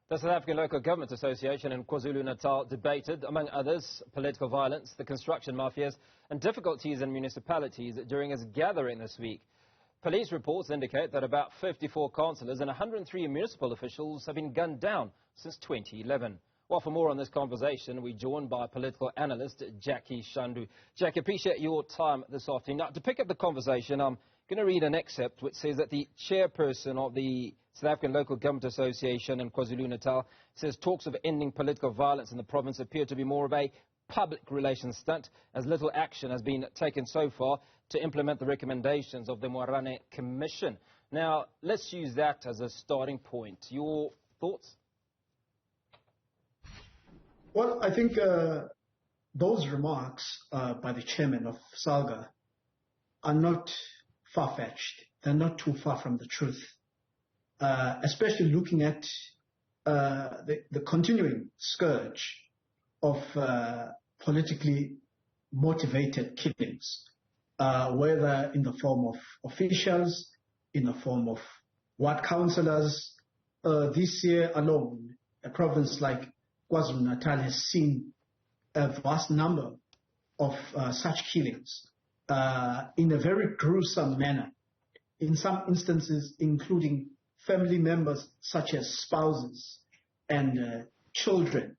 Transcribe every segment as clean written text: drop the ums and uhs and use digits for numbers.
The South African Local Government Association in KwaZulu-Natal debated, among others, political violence, the construction mafias and difficulties in municipalities during its gathering this week. Police reports indicate that about 54 councillors and 103 municipal officials have been gunned down since 2011. Well, for more on this conversation, we're joined by political analyst Jackie Shandu. Jackie, appreciate your time this afternoon. Now, to pick up the conversation, I'm going to read an excerpt which says that the chairperson of the South African Local Government Association in KwaZulu-Natal says talks of ending political violence in the province appear to be more of a public relations stunt, as little action has been taken so far to implement the recommendations of the Moerane Commission. Now, let's use that as a starting point. Your thoughts? Well, I think those remarks by the chairman of SALGA are not far-fetched. They're not too far from the truth, especially looking at the continuing scourge of politically motivated killings, whether in the form of officials, in the form of ward councillors. This year alone, a province like KwaZulu-Natal has seen a vast number of such killings in a very gruesome manner, in some instances including family members such as spouses and children,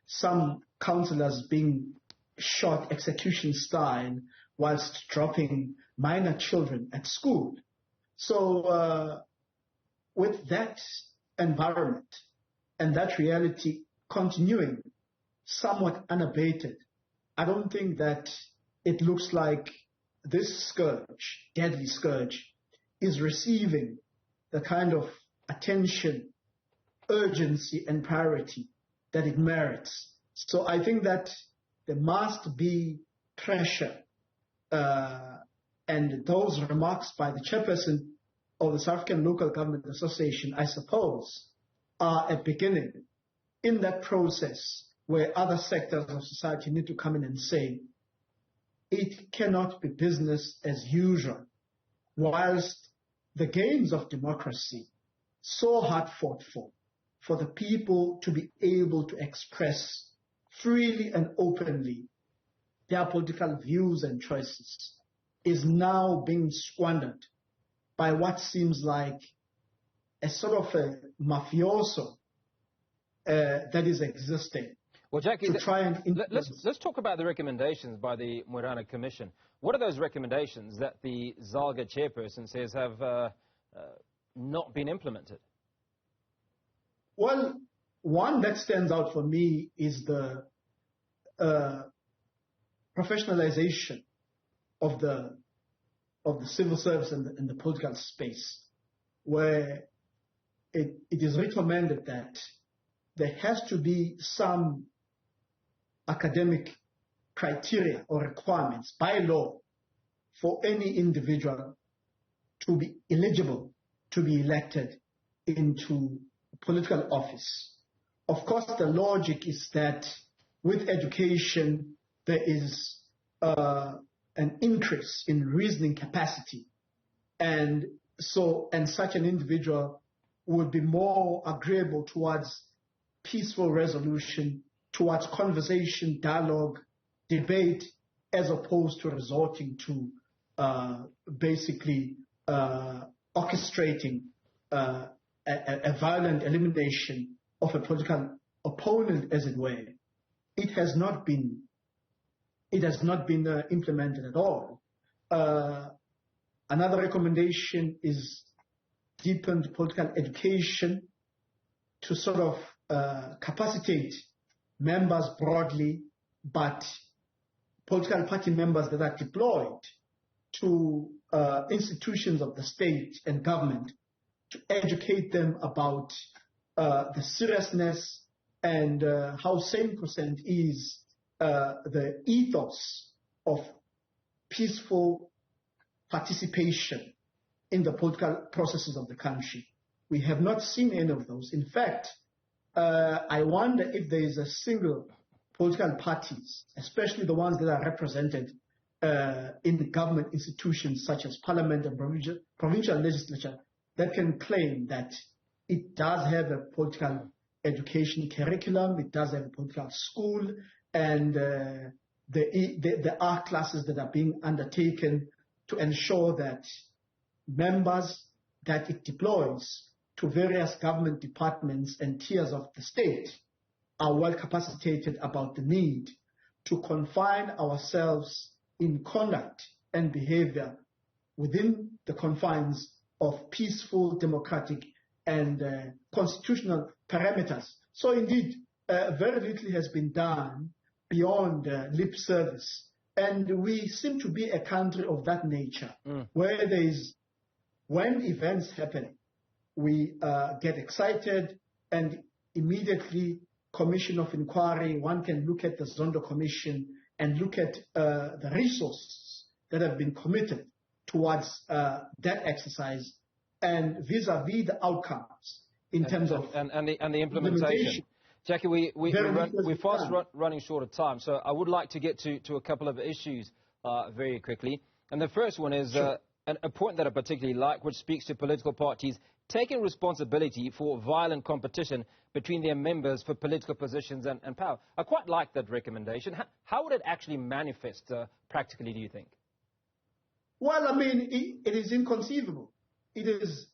some councillors being shot execution style whilst dropping minor children at school. So with that environment and that reality continuing somewhat unabated, I don't think that it looks like this scourge, deadly scourge, is receiving the kind of attention, urgency and priority that it merits. So I think that there must be pressure, and those remarks by the chairperson of the South African Local Government Association, I suppose, are a beginning in that process where other sectors of society need to come in and say, it cannot be business as usual, whilst the gains of democracy, so hard fought for the people to be able to express freely and openly their political views and choices, is now being squandered by what seems like a sort of a mafioso that is existing. Well, Jackie, to try and let's talk about the recommendations by the Moerane Commission. What are those recommendations that the ZALGA chairperson says have not been implemented? Well, one that stands out for me is the professionalization of the civil service and the political space, where it is recommended that there has to be some academic criteria or requirements by law for any individual to be eligible to be elected into political office. Of course, the logic is that with education, there is an increase in reasoning capacity. And such an individual would be more agreeable towards peaceful resolution, towards conversation, dialogue, debate, as opposed to resorting to basically orchestrating a violent elimination of a political opponent, as it were. It has not been implemented at all. Another recommendation is deepened political education to sort of capacitate members broadly, but political party members that are deployed to institutions of the state and government, to educate them about the seriousness and how sacrosanct is the ethos of peaceful participation in the political processes of the country. We have not seen any of those. In fact, I wonder if there is a single political parties, especially the ones that are represented in the government institutions such as parliament and provincial legislature, that can claim that it does have a political education curriculum. It does have a political school, and the art classes that are being undertaken to ensure that members that it deploys to various government departments and tiers of the state are well capacitated about the need to confine ourselves in conduct and behavior within the confines of peaceful, democratic, and constitutional parameters. So indeed, very little has been done beyond lip service. And we seem to be a country of that nature, where when events happen, we get excited and immediately commission of inquiry. One can look at the Zondo Commission and look at the resources that have been committed towards that exercise and vis-a-vis the outcomes in terms of and the implementation. Jackie, we're fast running short of time, so I would like to get to a couple of issues very quickly. And the first one is a point that I particularly like, which speaks to political parties taking responsibility for violent competition between their members for political positions and power. I quite like that recommendation. How would it actually manifest practically, do you think? Well, I mean, it is inconceivable. It is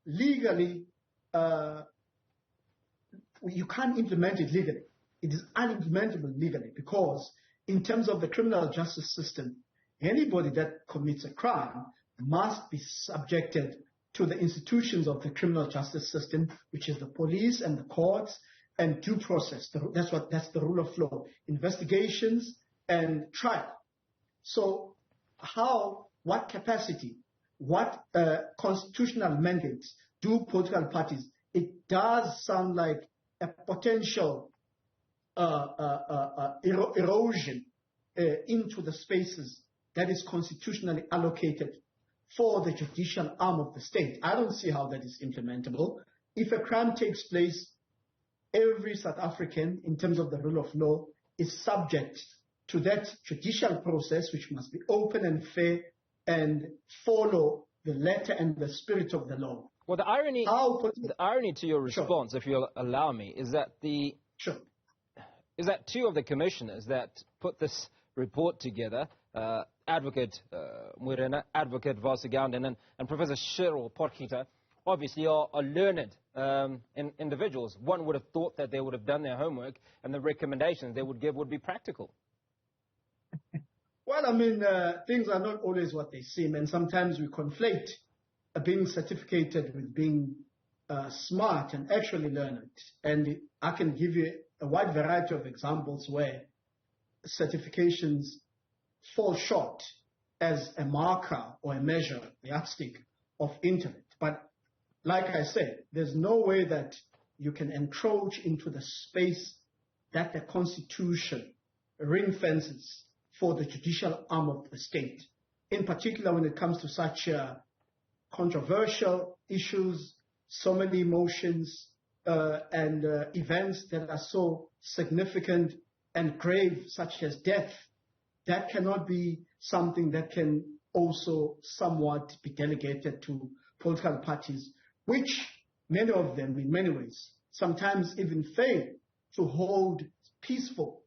legally, you can't implement it legally. It is unimplementable legally because in terms of the criminal justice system, anybody that commits a crime must be subjected to the institutions of the criminal justice system, which is the police and the courts and due process. That's the rule of law, investigations and trial. So what capacity, what constitutional mandates do political parties? It does sound like a potential erosion into the spaces that is constitutionally allocated for the judicial arm of the state. I don't see how that is implementable. If a crime takes place, every South African, in terms of the rule of law, is subject to that judicial process, which must be open and fair and follow the letter and the spirit of the law. Well, the irony to your response, if you'll allow me, is that two of the commissioners that put this report together, Advocate Murena, Advocate Vasugandin, and Professor Cheryl Potgieter, obviously are learned individuals. One would have thought that they would have done their homework and the recommendations they would give would be practical. Well, I mean, things are not always what they seem, and sometimes we conflate being certificated with being smart and actually learned. And I can give you a wide variety of examples where certifications fall short as a marker or a measure, the yardstick of intellect. But like I said, there's no way that you can encroach into the space that the Constitution ring fences for the judicial arm of the state, in particular when it comes to such controversial issues, so many emotions and events that are so significant and grave, such as death. That cannot be something that can also somewhat be delegated to political parties, which many of them, in many ways, sometimes even fail to hold peaceful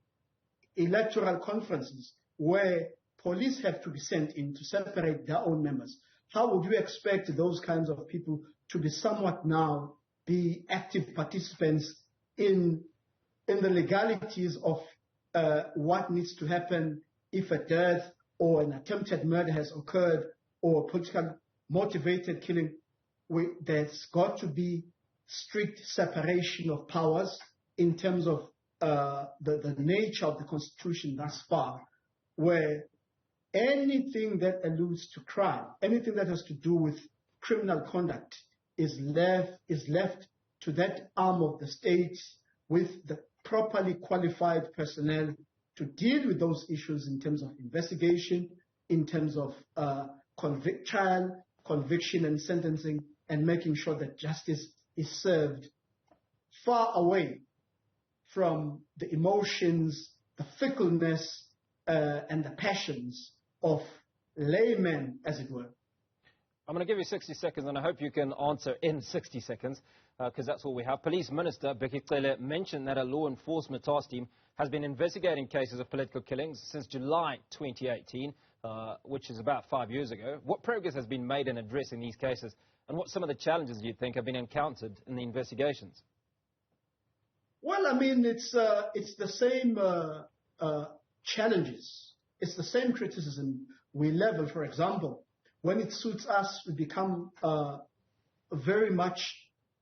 electoral conferences where police have to be sent in to separate their own members. How would you expect those kinds of people to be somewhat now be active participants in the legalities of what needs to happen if a death or an attempted murder has occurred or political motivated killing? There's got to be strict separation of powers in terms of the nature of the Constitution thus far, where anything that alludes to crime, anything that has to do with criminal conduct is left to that arm of the state with the properly qualified personnel to deal with those issues in terms of investigation, in terms of trial, conviction and sentencing, and making sure that justice is served far away from the emotions, the fickleness, and the passions of laymen, as it were. I'm going to give you 60 seconds, and I hope you can answer in 60 seconds, because that's all we have. Police Minister Bekele mentioned that a law enforcement task team has been investigating cases of political killings since July 2018, which is about 5 years ago. What progress has been made in addressing these cases, and what some of the challenges you think have been encountered in the investigations? Well, I mean, it's the same challenges. It's the same criticism we level. For example, when it suits us, we become very much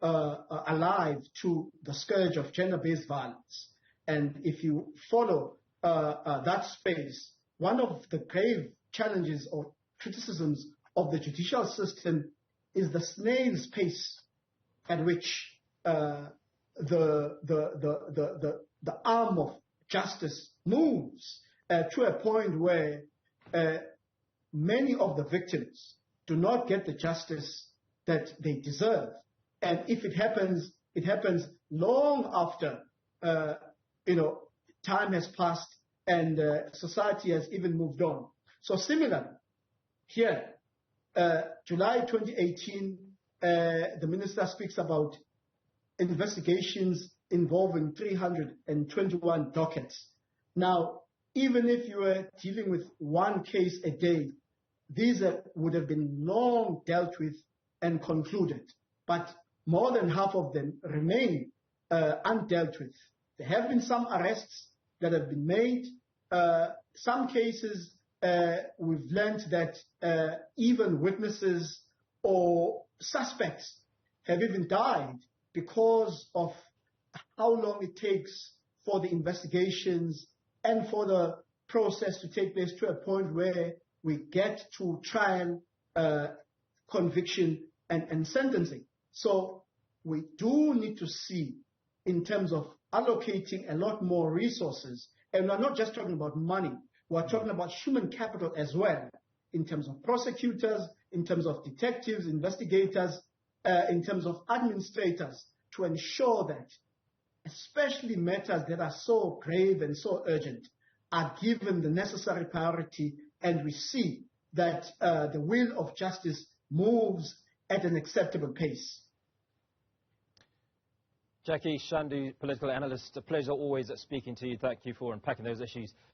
alive to the scourge of gender-based violence. And if you follow that space, one of the grave challenges or criticisms of the judicial system is the snail's pace at which the arm of justice moves to a point where many of the victims do not get the justice that they deserve. And if it happens long after, time has passed and society has even moved on. So similarly, here, July 2018, the minister speaks about investigations involving 321 dockets. Now, even if you were dealing with one case a day, these would have been long dealt with and concluded. But more than half of them remain undealt with. There have been some arrests that have been made. Some cases, we've learned that even witnesses or suspects have even died because of how long it takes for the investigations and for the process to take place to a point where we get to trial, conviction, and sentencing. So we do need to see, in terms of allocating a lot more resources, and we're not just talking about money, we're talking about human capital as well, in terms of prosecutors, in terms of detectives, investigators, in terms of administrators, to ensure that especially matters that are so grave and so urgent are given the necessary priority, and we see that the wheel of justice moves at an acceptable pace. Jackie, Shandu, political analyst, a pleasure always speaking to you. Thank you for unpacking those issues.